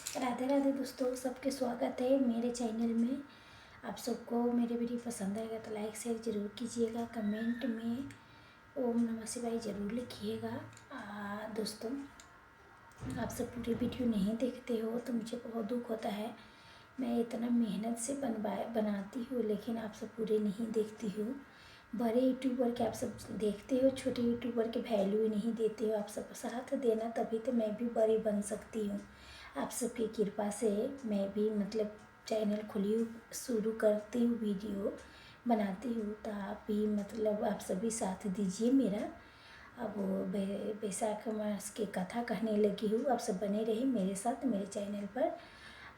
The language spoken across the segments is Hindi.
राधे राधे दोस्तों, सबके स्वागत है मेरे चैनल में। आप सबको मेरे वीडियो पसंद आएगा तो लाइक शेयर ज़रूर कीजिएगा। कमेंट में ओम नमः शिवाय ज़रूर लिखिएगा। दोस्तों, आप सब पूरी वीडियो नहीं देखते हो तो मुझे बहुत दुख होता है। मैं इतना मेहनत से बनाती हूँ, लेकिन आप सब पूरे नहीं देखती हो। बड़े यूट्यूबर के आप सब देखते हो, छोटे यूट्यूबर के वैल्यू ही नहीं देते हो। आप सब साथ देना, तभी तो मैं भी बड़ी बन सकती हूँ। आप सबकी कृपा से मैं भी चैनल खुली हूँ, शुरू करती हूँ, वीडियो बनाती हूँ, तो आप भी आप सभी साथ दीजिए मेरा। अब बैसाख मास की कथा कहने लगी हूँ। आप सब बने रहिए मेरे साथ मेरे चैनल पर।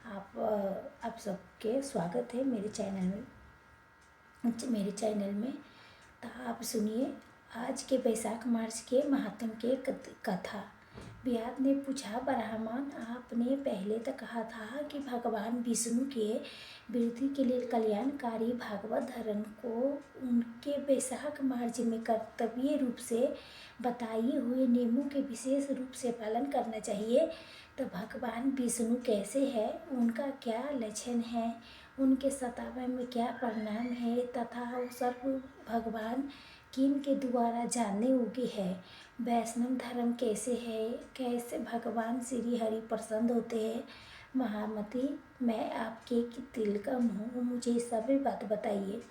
आप सबके स्वागत है मेरे चैनल में। तो आप सुनिए आज के बैसाख मास के महात्म के कथा। व्याध ने पूछा, ब्राह्मण, आपने पहले तो कहा था कि भगवान विष्णु के वृद्धि के लिए कल्याणकारी भागवत धर्म को उनके बैसाख मास में कर्तव्य रूप से बताए हुए नियमों के विशेष रूप से पालन करना चाहिए। तो भगवान विष्णु कैसे है, उनका क्या लक्षण है, उनके सतावे में क्या परिणाम है, तथा वो सर्व भगवान किन के द्वारा जानने योग्य है। वैष्णव धर्म कैसे है, कैसे भगवान श्री हरि प्रसन्न होते हैं। महामती, मैं आपके तिलकम हूँ, मुझे सभी बात बताइए।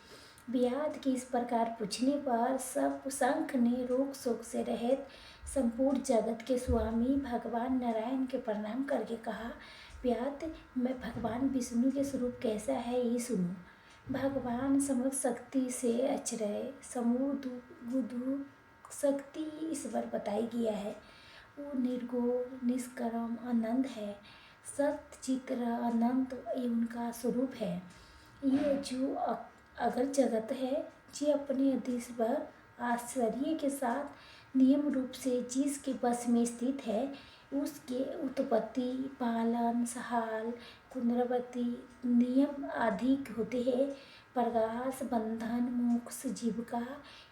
व्याध की इस प्रकार पूछने पर सब शंख ने रोग शोक से रहित संपूर्ण जगत के स्वामी भगवान नारायण के प्रणाम करके कहा, व्याध, मैं भगवान विष्णु के स्वरूप कैसा है ये सुनो। भगवान समस्त शक्ति से अचरय समूह शक्ति ईश्वर बताई गया है। वो निर्गुण निष्कर्म आनंद है। सत्य चित्र अनंत ये उनका स्वरूप है। ये जो अगर जगत है, जे अपने अधीश्वर आश्चर्य के साथ नियम रूप से जिसके बस में स्थित है, उसके उत्पत्ति पालन सहाल पुनरावृत्ति नियम आदि होते हैं। प्रकाश बंधन मोक्ष जीविका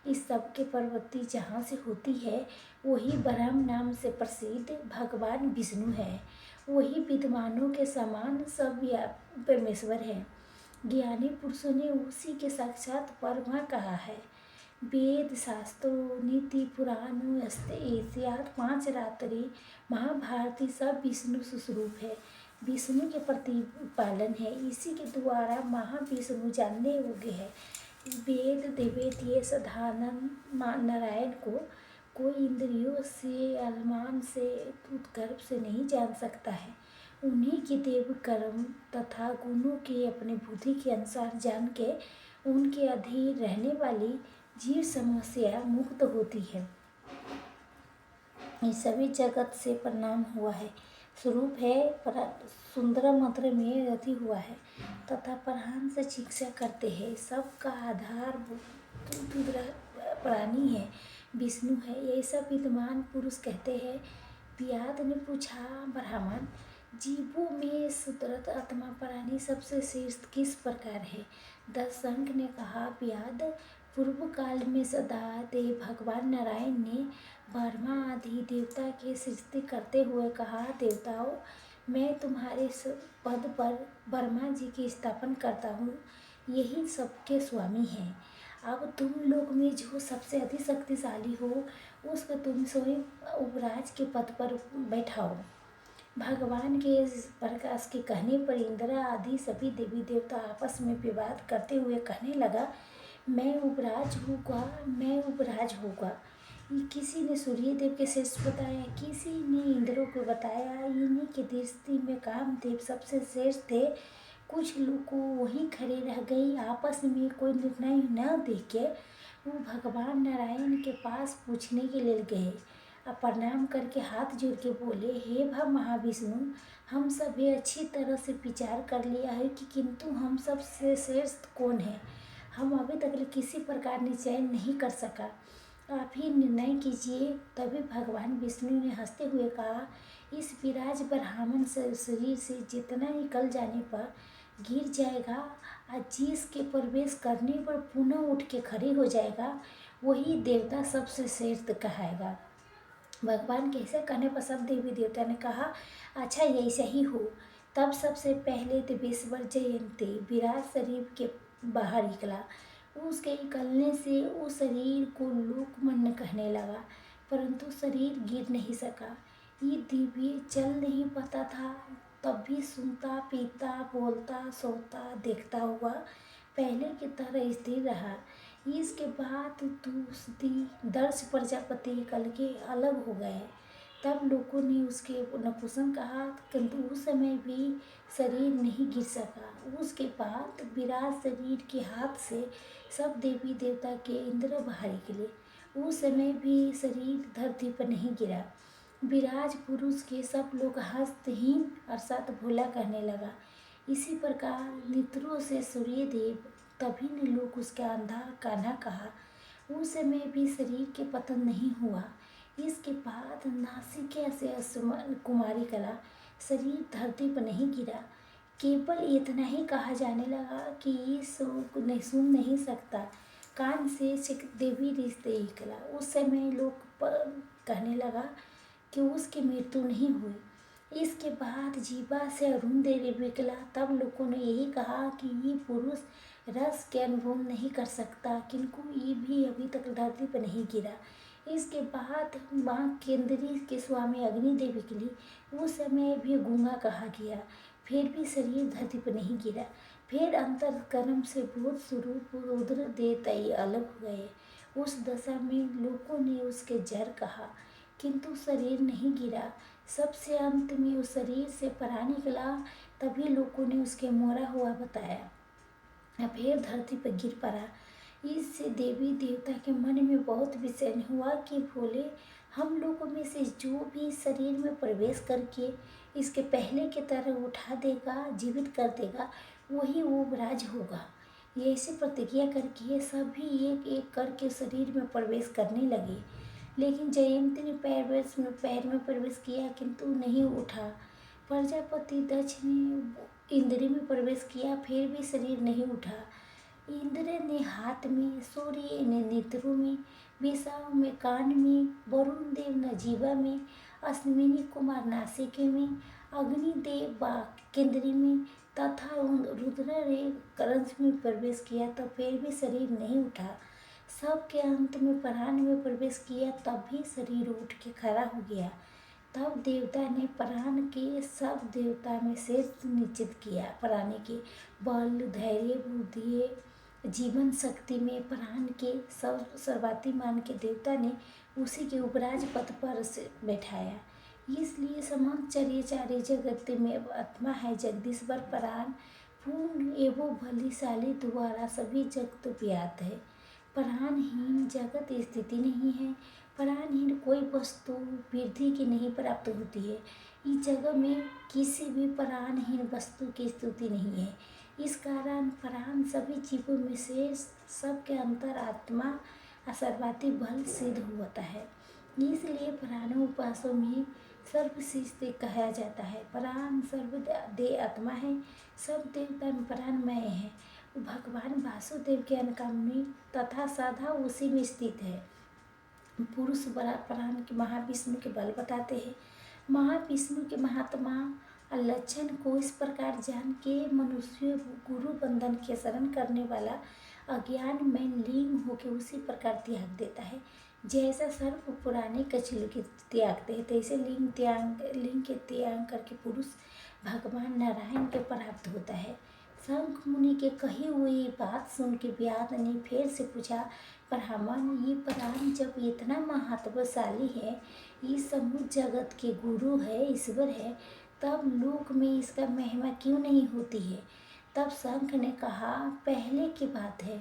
इस सब के प्रवृत्ति जहाँ से होती है, वही ब्रह्म नाम से प्रसिद्ध भगवान विष्णु है। वही विद्वानों के समान सब परमेश्वर है। ज्ञानी पुरुषों ने उसी के साक्षात परमा कहा है। वेद शास्त्रों नीति पुराणों एशियात 5 रात्रि महाभारती सब विष्णु स्वरूप है। विष्णु के प्रतिपालन है, इसी के द्वारा महाविष्णु जानने योग्य है। वेद देवेद ये साधारण नारायण को कोई इंद्रियों से अनुमान से उत्कर्प से नहीं जान सकता है। उन्हीं के देव कर्म तथा गुणों के अपने बुद्धि के अनुसार जान के उनके अधीन रहने वाली जीव समस्या मुक्त होती है। ये सभी जगत से परिणाम हुआ है, स्वरूप है, सुंदर मंत्र में रति हुआ है तथा प्रधान से शिक्षा करते हैं। सबका आधार प्राणी है, विष्णु है, ऐसा विद्वान पुरुष कहते हैं। व्याध ने पूछा, ब्राह्मण, जीवों में शुद्ध आत्मा प्राणी सबसे श्रेष्ठ किस प्रकार है। दशरथ ने कहा, व्याध, पूर्व काल में सदा देव भगवान नारायण ने ब्रह्मा आदि देवता की सृष्टि करते हुए कहा, देवताओं, मैं तुम्हारे पद पर ब्रह्मा जी की स्थापना करता हूँ, यही सबके स्वामी हैं। अब तुम लोग में जो सबसे अधिक शक्तिशाली हो, उसको तुम स्वयं उपराज के पद पर बैठाओ। भगवान के प्रकाश के कहने पर इंद्र आदि सभी देवी देवता आपस में विवाद करते हुए कहने लगा, मैं उपराज होगा। किसी ने सूर्य देव के श्रेष्ठ बताया, किसी ने इंद्रों को बताया। इन्हीं की दृष्टि में कामदेव सबसे श्रेष्ठ थे। कुछ लोग वहीं खड़े रह गई, आपस में कोई निर्णय न देके वो भगवान नारायण के पास पूछने के लिए गए। अब प्रणाम करके हाथ जोड़ के बोले, हे महाविष्णु, हम सब ये अच्छी तरह से विचार कर लिया है कि किंतु हम सब से श्रेष्ठ कौन है, हम अभी तक किसी प्रकार निश्चय नहीं कर सका। आप ही निर्णय कीजिए। तभी भगवान विष्णु ने हंसते हुए कहा, इस विराज ब्राह्मण शरीर से जितना निकल जाने पर गिर जाएगा और जिसके प्रवेश करने पर पुनः उठ के खड़े हो जाएगा, वही देवता सबसे श्रेष्ठ कहाएगा। भगवान कैसे कहने पर सब देवी देवता ने कहा, अच्छा ऐसा ही हो। तब सबसे पहले देवेश्वर जयंती विराट शरीर के बाहर निकला। उसके निकलने से उस शरीर को लोकमान्य कहने लगा, परंतु शरीर गिर नहीं सका। ये दिव्य चल नहीं पाता था, तब भी सुनता, पीता, बोलता, सोता, देखता हुआ पहले की तरह स्थिर रहा। इसके बाद दूसरी दर्श प्रजापति कल के अलग हो गए। तब लोगों ने उसके नपुंसक कहा, किंतु उस समय भी शरीर नहीं गिर सका। उसके बाद विराट शरीर के हाथ से सब देवी देवता के इंद्र बाहर निकले। उस समय भी शरीर धरती पर नहीं गिरा। विराज पुरुष के सब लोग हस्तहीन अर्थात भोला कहने लगा। इसी प्रकार नेत्रों से सूर्य देव, तभी ने लोग उसका अंधा कान्हा कहा। उस समय भी शरीर के पतन नहीं हुआ। इसके बाद नासिका से कुमारी कला, शरीर धरती पर नहीं गिरा। केवल इतना ही कहा जाने लगा कि ये सुन नहीं सकता। कान से देवी रिश्ते ही कला। उस समय लोग कहने लगा कि उसकी मृत्यु नहीं हुई। इसके बाद जीवा से अरुण देवी निकला। तब लोगों ने यही कहा कि ये पुरुष रस के अनुभव नहीं कर सकता, किंतु ये भी अभी तक धरती पर नहीं गिरा। इसके बाद माँ केंद्री के स्वामी अग्निदेव निकली। उस समय भी गूंगा कहा गया, फिर भी शरीर धरती पर नहीं गिरा। फिर अंतःकरण से बोध स्वरूप रुद्र देवताएं अलग हो गए। उस दशा में लोगों ने उसके जड़ कहा, किंतु शरीर नहीं गिरा। सबसे अंत में उस शरीर से परा निकला। तभी लोगों ने उसके मोरा हुआ बताया। फिर धरती पर गिर पड़ा। इससे देवी देवता के मन में बहुत विचलन हुआ कि भोले, हम लोगों में से जो भी शरीर में प्रवेश करके इसके पहले की तरह उठा देगा, जीवित कर देगा, वही वो विराज होगा। ये ऐसी प्रतिज्ञा करके सभी एक एक करके शरीर में प्रवेश करने लगे। लेकिन जयंती ने पैर में प्रवेश किया, किंतु नहीं उठा। प्रजापति दक्ष ने इंद्र में प्रवेश किया, फिर भी शरीर नहीं उठा। इंद्र ने हाथ में, सूर्य ने नेत्रों में, विषाव में कान में, वरुण देव ने जीवा में, अश्विनी कुमार नासिके में, अग्निदेव केंद्री में तथा रुद्र ने करंज में प्रवेश किया, तो फिर भी शरीर नहीं उठा। सब के अंत में प्राण में प्रवेश किया, तब भी शरीर उठ के खड़ा हो गया। तब देवता ने प्राण के सब देवता में श्रेष्ठ निश्चित किया। प्राण के बल, धैर्य, बुद्धि, जीवन शक्ति में प्राण के सर्वाति मान के देवता ने उसी के उपराज पद पर से बैठाया। इसलिए समस्त चारे जगत में आत्मा है जगदीश्वर प्राण पूर्ण एवं बलिशाली द्वारा सभी जगत व्याप्त है। प्राणहीन जगत स्थिति नहीं है। प्राणहीन कोई वस्तु वृद्धि की नहीं प्राप्त होती है। इस जगत में किसी भी प्राणहीन वस्तु की स्थिति नहीं है। इस कारण प्राण सभी जीवों में से सबके अंतर आत्मा सर्वाधिक बल सिद्ध होता है। इसलिए प्राणोपासों में सर्वश्रेष्ठ कहा जाता है। प्राण सर्वदेह आत्मा है, सब देवता में प्राणमय है। भगवान वासुदेव के अनुगामी तथा सदा उसी में स्थित है। पुरुष बड़ा प्राण के महाविष्णु के बल बताते हैं। महाविष्णु के महात्मा लक्षण को इस प्रकार जान के मनुष्य गुरु बंधन के शरण करने वाला अज्ञान में लीन होकर उसी प्रकार त्याग देता है। जैसा सर्प पुराने कछुए के त्यागते हैं, तैसे लिंग के त्याग करके पुरुष भगवान नारायण के प्राप्त होता है। शंख मुनि के कही हुई बात सुन के व्यास ने फिर से पूछा, ब्राह्मण, ये प्राण जब इतना महत्वशाली है, ये समूह जगत के गुरु है, ईश्वर है, तब लोक में इसका महिमा क्यों नहीं होती है? तब शंख ने कहा, पहले की बात है,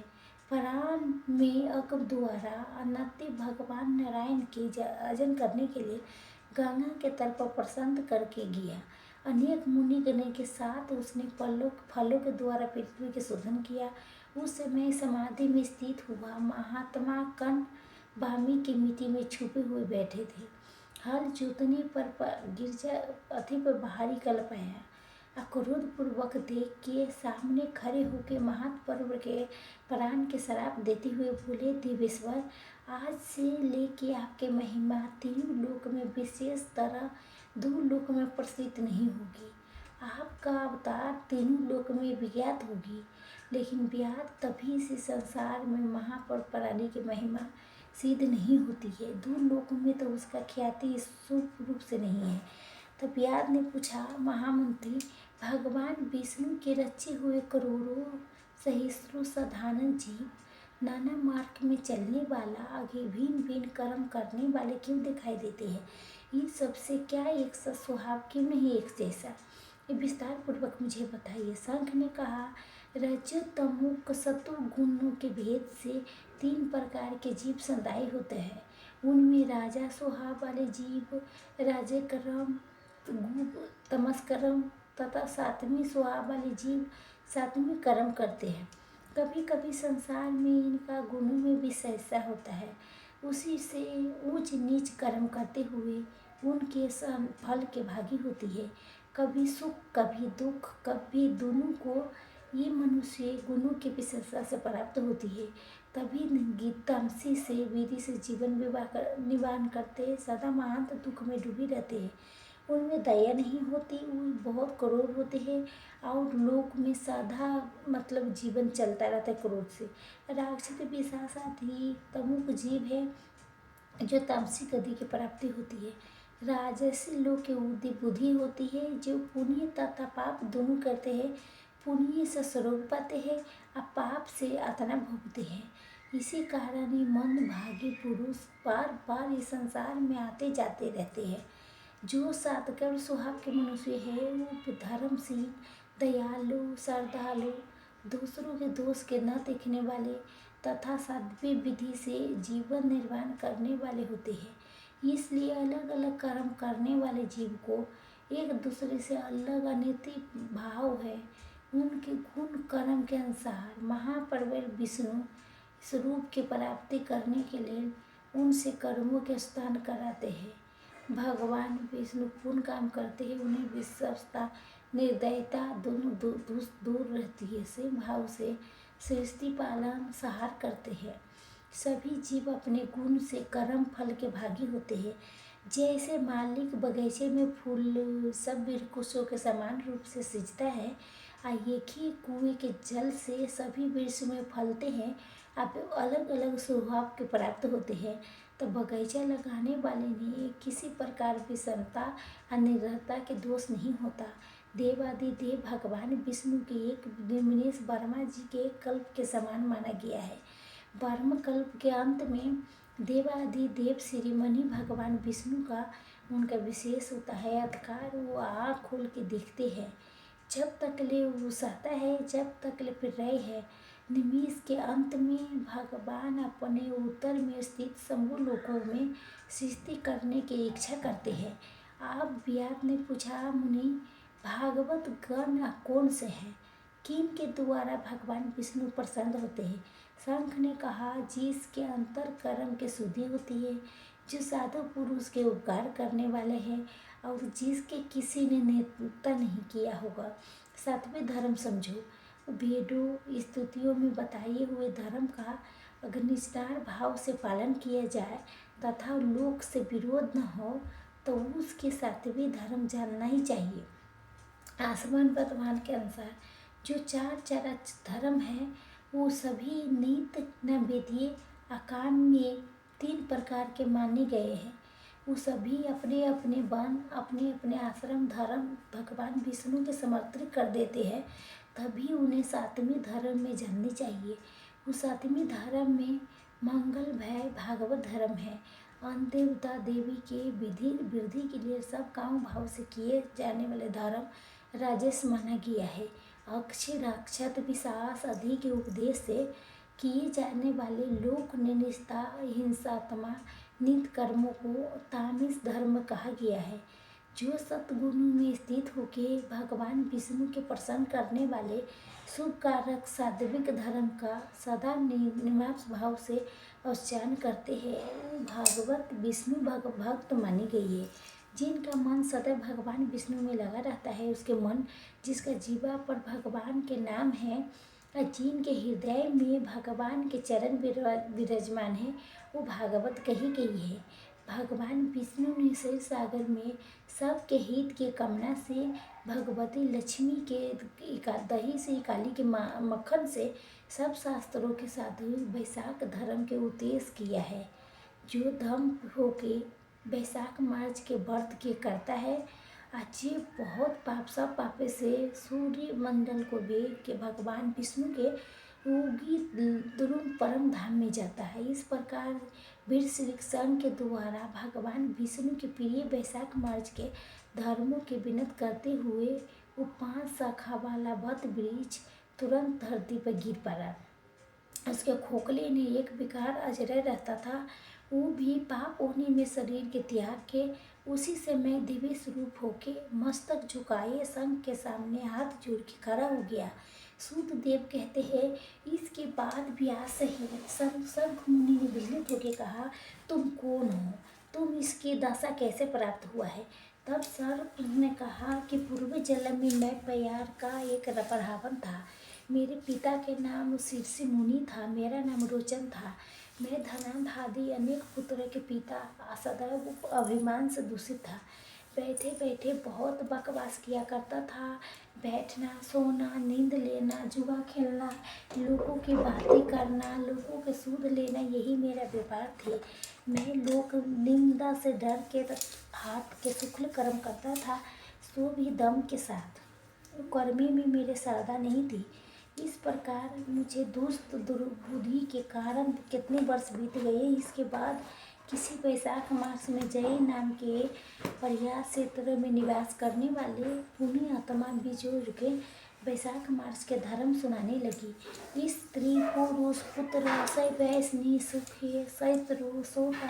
प्राण में अग्नि द्वारा अनंत भगवान नारायण के अर्जन करने के लिए गंगा के तल पर प्रसन्न करके गया। अनेक मुनि गण के साथ उसने फलों के द्वारा पृथ्वी के शोधन किया। उस समय समाधि में स्थित हुआ महात्मा कर्ण वामी की मिट्टी में छुपे हुए बैठे थे। हल जोतने पर गिरजा अति पर बाहरी कल पाया। क्रोध पूर्वक देख के सामने खड़े होकर महापर्व के प्राण के श्राप देते हुए बोले, देवेश्वर, आज से लेके आपके महिमा तीन लोक में विशेष तरह दो लोक में प्रसिद्ध नहीं होगी। आप का अवतार तीनों लोक में विख्यात होगी। लेकिन व्याध तभी से संसार में महापर प्राणी की महिमा सिद्ध नहीं होती है। दूर लोकों में तो उसका ख्याति शुभ रूप से नहीं है। तब व्याध ने पूछा, महामंत्री, भगवान विष्णु के रचे हुए करोड़ों सहस्रों साधारण जीव नाना मार्ग में चलने वाला, आगे भिन्न भिन्न कर्म करने वाले क्यों दिखाई देते हैं? इन सबसे क्या एक सा स्वभाव क्यों नहीं एक जैसा? ये विस्तार पूर्वक मुझे बताइए। शंख ने कहा, रजो तमो सतो गुणों के भेद से 3 प्रकार के जीव संदाई होते हैं। उनमें राजा स्वभाव वाले जीव राजकर्म तमस्कर्म तथा सात्विक स्वभाव वाले जीव सात्विक कर्म करते हैं। कभी कभी संसार में इनका गुणों में विशेषता होता है। उसी से ऊंच नीच कर्म करते हुए उनके फल के भागी होती है। कभी सुख कभी दुख, कभी दोनों को ये मनुष्य गुणों की विशेषता से प्राप्त होती है। तभी गीतामसी से विधि से जीवन निर्वाह करते सदा महांत दुख में डूबी रहते हैं। उनमें दया नहीं होती, वो बहुत क्रूर होते हैं और लोक में साधा मतलब जीवन चलता रहता है क्रोध से। राक्षस पिशाचादि तमुक जीव है जो तामसिक गति की प्राप्ति होती है। राजसी लोग की बुद्धि होती है जो पुण्य तथा पाप दोनों करते हैं। पुण्य से स्वर्ग पाते हैं और पाप से आतना भोगते हैं। इसी कारण ही मन भागी पुरुष बार बार इस संसार में आते जाते रहते हैं। जो सात्विक स्वभाव के मनुष्य है वो धर्मशील, दयालु, श्रद्धालु, दूसरों के दोष के न देखने वाले तथा सात्विक विधि से जीवन निर्वाह करने वाले होते हैं। इसलिए अलग अलग कर्म करने वाले जीव को एक दूसरे से अलग अनैतिक भाव है। उनके गुण कर्म के अनुसार महापर्वत विष्णु स्वरूप की प्राप्ति करने के लिए उनसे कर्मों के स्थान कराते हैं। भगवान विष्णु पुण्य काम करते हैं, उन्हें विश्वसता निर्दयता दोनों दूर रहती है। से भाव से सृष्टि पालन सहार करते हैं। सभी जीव अपने गुण से कर्म फल के भागी होते हैं। जैसे मालिक बगीचे में फूल सब वृक्षों के समान रूप से सिंचता है और एक ही कुएं के जल से सभी वृक्ष में फलते हैं, अब अलग अलग स्वभाव के प्राप्त होते हैं। तो बगीचा लगाने वाले ने किसी प्रकार की समता और निर्भरता के दोष नहीं होता। देवादि देव भगवान विष्णु के एक निमिष वर्मा जी के कल्प के समान माना गया है। वर्म कल्प के अंत में देवादि देव श्रीमणि भगवान विष्णु का उनका विशेष होता है अधिकार। वो आँख खोल के देखते हैं, जब तक ले वो सहता है, जब तक ले फिर रहे है। निमिष के अंत में भगवान अपने उत्तर में स्थित समूह लोकों में सृष्टि करने की इच्छा करते हैं। आप व्याध ने पूछा, मुनि, भागवत गण कौन से हैं? किन के द्वारा भगवान विष्णु प्रसन्न होते हैं? शंख ने कहा, जिसके अंतर कर्म की शुद्धि होती है, जो साधु पुरुष के उपकार करने वाले हैं और जिसके किसी ने नेतृत्व नहीं किया होगा। सातवें धर्म समझो। वेदों स्तुतियों में बताए हुए धर्म का अगर निष्ठार भाव से पालन किया जाए तथा लोक से विरोध न हो तो उसके सातवें धर्म जानना ही चाहिए। आसमान वर्तमान के अनुसार जो 4 चरच धर्म है वो सभी नित्य नैवेद्य अकाम में 3 प्रकार के माने गए हैं। वो सभी अपने अपने वन अपने अपने आश्रम धर्म भगवान विष्णु के समर्पित कर देते हैं, तभी उन्हें सातवें धर्म में जाननी चाहिए। उस सातवें धर्म में मंगल भय भागवत धर्म है। अन्य देवता देवी के विधि वृद्धि के लिए सब काम भाव से किए जाने वाले धर्म राजस माना गया है। अक्षय राक्षत विश्वास आदि के उपदेश से किए जाने वाले लोक निष्ठा हिंसात्मा नित्य कर्मों को तामस धर्म कहा गया है। जो सतगुणों में स्थित होकर भगवान विष्णु के प्रसन्न करने वाले शुभ कारक सात्विक धर्म का सदा निमास भाव से उच्चारण करते हैं, वो भागवत विष्णु भक्त मानी गई है। जिनका मन सदा भगवान विष्णु में लगा रहता है, उसके मन जिसका जीवा पर भगवान के नाम है और जिनके हृदय में भगवान के चरण विराजमान है, वो भागवत कही गई है। भगवान विष्णु ने क्षीर सागर में सबके हित की कामना से भगवती लक्ष्मी के दही से काली के मक्खन से सब शास्त्रों के साधु वैशाख धर्म के उद्देश्य किया है। जो धर्म होके वैशाख मार्च के व्रत के करता है, आज ये बहुत सब पापे से सूर्य मंडल को वेग के भगवान विष्णु के योगी ध्रुव परम धाम में जाता है। इस प्रकार वीर श्री संघ के द्वारा भगवान विष्णु के प्रिय वैशाख मार्च के धर्मों के विनत करते हुए वो 5 शाखा वाला वट वृक्ष तुरंत धरती पर गिर पड़ा। उसके खोखले ने एक विकार अजरय रहता था। वो भी पाप होने में शरीर के त्याग के उसी समय दिव्य स्वरूप होके मस्तक झुकाए संघ के सामने हाथ जोड़ के खड़ा हो गया। सूत देव कहते हैं, इसके बाद व्यास सहित संघ मुनि ने विचलित होकर कहा, तुम कौन हो? तुम इसकी दशा कैसे प्राप्त हुआ है? तब सर्प ने कहा कि पूर्व जन्म में मैं प्यार का एक ब्राह्मण था। मेरे पिता के नाम शीर्षि मुनि था। मेरा नाम रोचन था। मैं धनाढ्य आदि अनेक पुत्रों के पिता सदैव अभिमान से दूषित था। बैठे बैठे बहुत बकवास किया करता था। बैठना, सोना, नींद लेना, जुआ खेलना, लोगों की बातें करना, लोगों के सूद लेना, यही मेरा व्यापार थे। मैं लोक निंदा से डर के हाथ के शुक्ल कर्म करता था, सो भी दम के साथ। कर्मी में मेरे श्रद्धा नहीं थी। इस प्रकार मुझे दुष्ट दुर्बुद्धि के कारण कितने वर्ष बीत गए। इसके बाद किसी वैशाख मास में जय नाम के प्रयास क्षेत्र में निवास करने वाले पुण्य आत्मा बिजोर के वैशाख मास के धर्म सुनाने लगी। इस स्त्री पुरुष पुत्र सै वैष्णी सुखे सैत्र सोता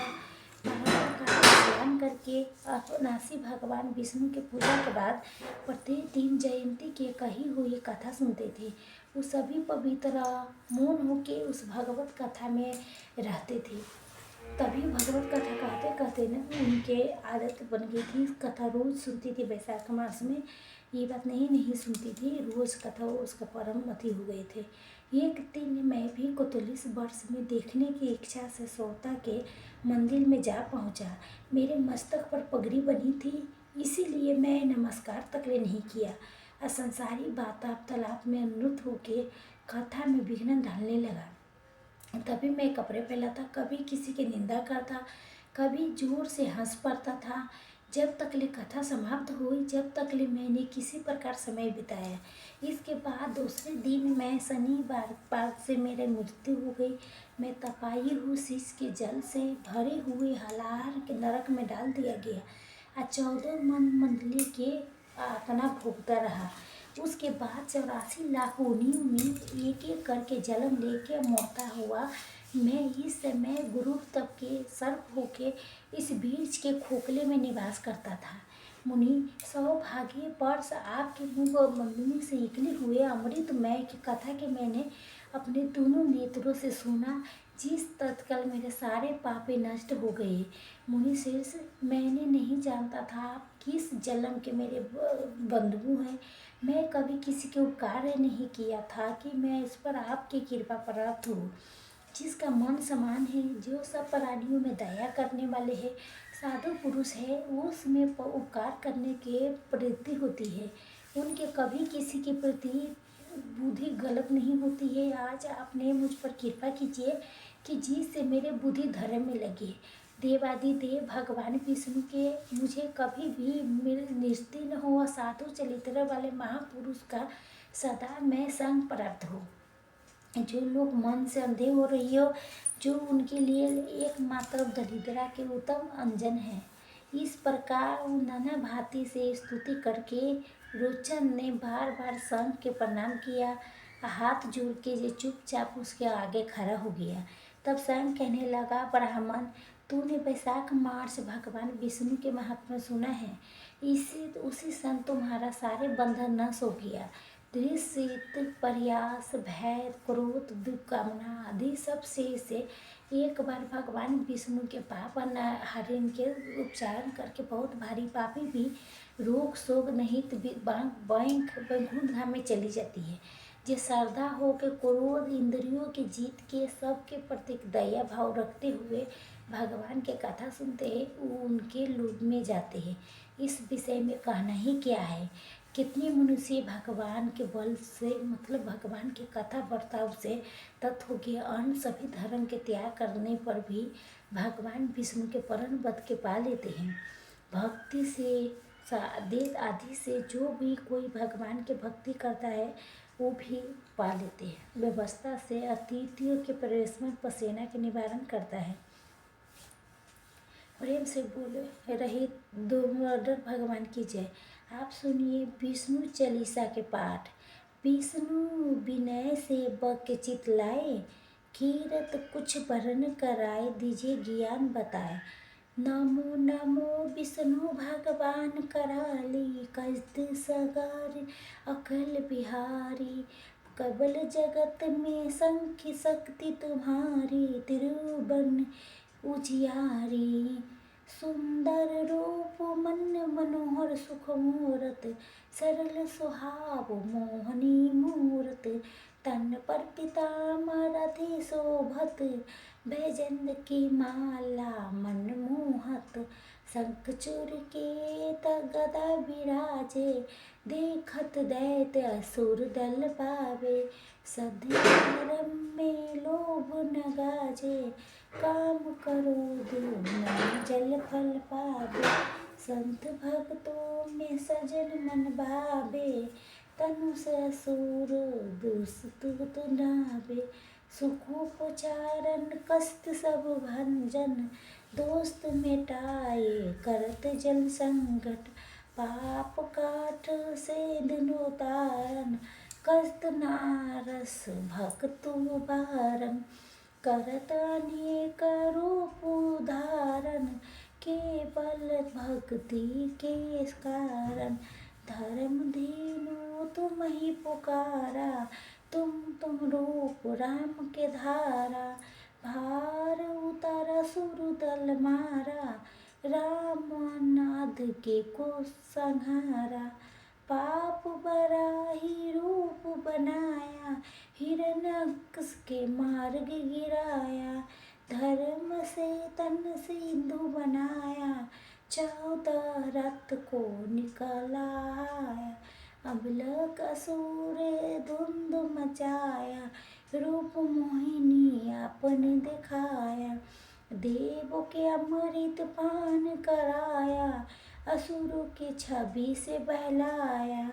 का स्नान करके अनासी भगवान विष्णु के पूजा के बाद प्रत्येक दिन जयंती के कही हुई कथा सुनते थे। वो सभी पवित्र मौन होके उस भगवत कथा में रहते थे। तभी भगवत कथा कहते कहते न उनके आदत बन गई थी। कथा रोज सुनती थी। वैशाख मास में ये बात नहीं सुनती थी। रोज कथा उसका परम अति हो गए थे। एक दिन मैं भी 41 वर्ष में देखने की इच्छा से सोता के मंदिर में जा पहुंचा। मेरे मस्तक पर पगड़ी बनी थी, इसीलिए मैं नमस्कार तक नहीं किया। असंसारी वार्तालाप में अनुत होके कथा में विघ्न डालने लगा। तभी मैं कपड़े फैलाता, कभी किसी की निंदा करता, कभी जोर से हंस पड़ता था। जब तक ले कथा समाप्त हुई, जब तक ले मैंने किसी प्रकार समय बिताया। इसके बाद दूसरे दिन मैं शनिवार पाद से मेरी मृत्यु हो गई। मैं तपाई हुई शीश के जल से भरे हुए हलार के नरक में डाल दिया गया। 14 मंडली के आतना भोगता रहा। उसके बाद 84 लाख योनियों में एक एक करके जन्म लेके मरता हुआ मैं इस समय गुरु तप के सर्प होके इस वृक्ष के खोखले में निवास करता था। मुनि, सौभाग्य वर्ष आपके मुंह से निकले हुए अमृतमय की कथा के मैंने अपने दोनों नेत्रों से सुना, जिस तत्काल मेरे सारे पापे नष्ट हो गए। मुनि शीर्ष, मैंने नहीं जानता था आप किस जन्म के मेरे बंधु हैं। मैं कभी किसी के उपकार नहीं किया था कि मैं इस पर आपकी कृपा प्राप्त हो। जिसका मन समान है, जो सब प्राणियों में दया करने वाले हैं, साधु पुरुष है, उसमें उपकार करने के प्रवृत्ति होती है। उनके कभी किसी के प्रति बुद्धि गलत नहीं होती है। आज आपने मुझ पर कृपा कीजिए कि जिससे मेरे बुद्धि धर्म में लगे। देवादिदेव भगवान विष्णु के मुझे कभी भी निस्तीर्ण हो, साधु चरित्र वाले महापुरुष का सदा मैं संग प्राप्त हो। जो लोग मन से अंधे हो रही हो, जो उनके लिए एकमात्र दरिद्रा के उत्तम अंजन है। इस प्रकार वो नाना भांति से स्तुति करके रोचन ने बार बार संघ के प्रणाम किया। हाथ जोड़ के जो चुपचाप उसके आगे खड़ा हो गया। तब संघ कहने लगा, ब्राह्मण, तूने वैशाख मास भगवान विष्णु के महात्मा सुना है। उसी सन तुम्हारा सारे बंधन नष्ट हो गया। दृश्य, प्रयास, भय, क्रोध, दुकामना आदि सब से एक बार भगवान विष्णु के पाप हरण के उच्चारण करके बहुत भारी पापी भी रोग शोक नहीं वैकुंठ धाम में चली जाती है। जो श्रद्धा हो के क्रोध इंद्रियों के जीत के सबके प्रति दया भाव रखते हुए भगवान के कथा सुनते हैं, वो उनके लोक में जाते हैं। इस विषय में कहना ही क्या है। कितने मनुष्य भगवान के बल से मतलब भगवान की कथा बर्ताव से तत्व के अन्य सभी धर्म के त्याग करने पर भी भगवान विष्णु के परम पद के पा लेते हैं। भक्ति से देश आदि से जो भी कोई भगवान के भक्ति करता है वो भी पा लेते हैं। व्यवस्था से अतिथियों के प्रवेश में पसीना के निवारण करता है। प्रेम से बोले रहे दो भगवान की जय। आप सुनिए विष्णु चालीसा के पाठ। विष्णु विनय से बक चित लाए, कीरत कुछ वर्ण कराए, दीजिए ज्ञान बताए। नमो नमो विष्णु भगवान कराली, कष्ट सगार अकल बिहारी। कबल जगत में संख्य शक्ति तुम्हारी, तिरुवन उजियारी। सुंदर रूप मन मनोहर सुख मूरत, सरल सुहाव मोहनी मूरत। तन पर पीताम्बर अति शोभत, बैजंत की माला मन मोहत। शंखचूड़ के गदा विराजे, देखत दैत्य असुर दल पावे। सधि धर्म में लोभ न गाजे, काम करो न जल फल पावे। संत भक्तों में सजन मन भावे, तनु से असुर दुष्ट नावे। सुखोपचारन कष्ट सब भंजन, दोस्त मिटाए करत जल संकट। पाप काट से दिन उतारन, कष्ट नारस भक्तु बारन। करत अनेक रूप धारण, केवल भक्ति के कारण। धर्म धीनु तुम ही पुकारा, तुम रूप राम के धारा। भार उतारा सुर दल मारा, राम नाद के को संहारा। पाप बराही रूप बनाया, हिरण्यकश के मार्ग गिराया। धर्म से तन सिंधु बनाया, 14 रक्त को निकलाया। अबलक असुर धुंध मचाया, रूप मोहिनी आपने दिखाया। देवों के अमृत पान कराया, असुरों के छवि से बहलाया।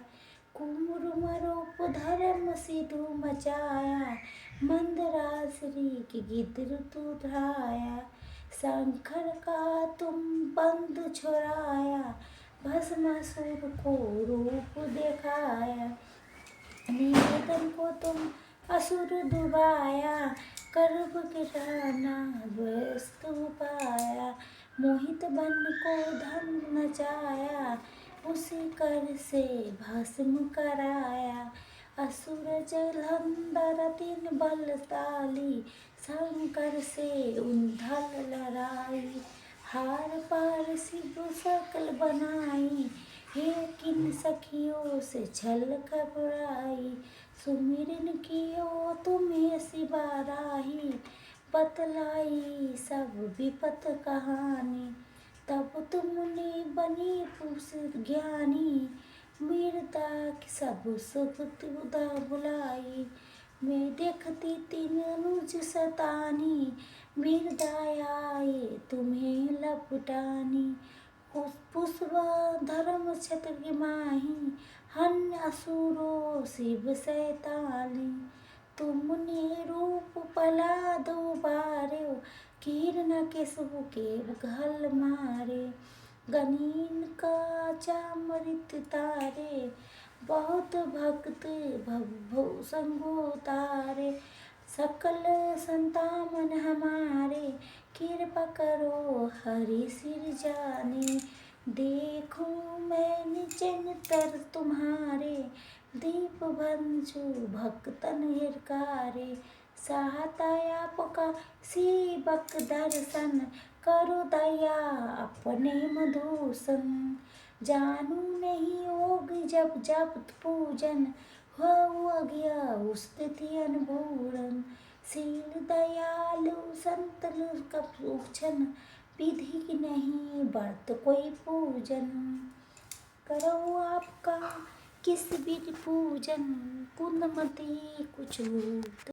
कुमुर रूप धर्म सिधु मचाया, मंदराश्री की गिद्ध तुराया। शंकर का तुम बंद छुड़ाया, भस्मासुर को रूप दिखाया। निवेदन को तुम असुर डुबाया, गर्भ गिराना वस्तु पाया। मोहित बन को धन नचाया, उसी कर से भस्म कराया। असुर जलंधर तीन बलशाली, शंकर से उन्धल लड़ाई। हार पार शिव सकल बनाई, हे किन सखियों से छल घबराई। सुमिरन कियो तुम्हें शिवाराही, बतलाई सब विपत कहानी। तब तुमने बनी पुरुष ज्ञानी, वीरता की सब सुख तुदा बुलाई। मैं देखती तीन अनुज सतानी, वीरदायाए तुम्हें लपटानी। पुष्प धर्म क्षत्र माही, हन्य असुरो शिव सैताली। तुमने रूप पला दो बारे, कीर्ण केशव के घल मारे। गनीन का चामृत तारे, बहुत भक्त भव संगो तारे। सकल संतामन हमारे, कृपा करो हरि सिर जाने। देखूं मैं निरंतर तुम्हारे, दीप बंजु भक्तन हिरकारे। सहाता आपका सेवक दर्शन, करो दया अपने मधुसन। जानू नहीं योग जब जब पूजन, हो गया स्थिति अनबूरन। शील दयालु संत कपूछन, विधि नहीं व्रत कोई पूजन। करो आपका किस बिध पूजन कुंदमती कुछ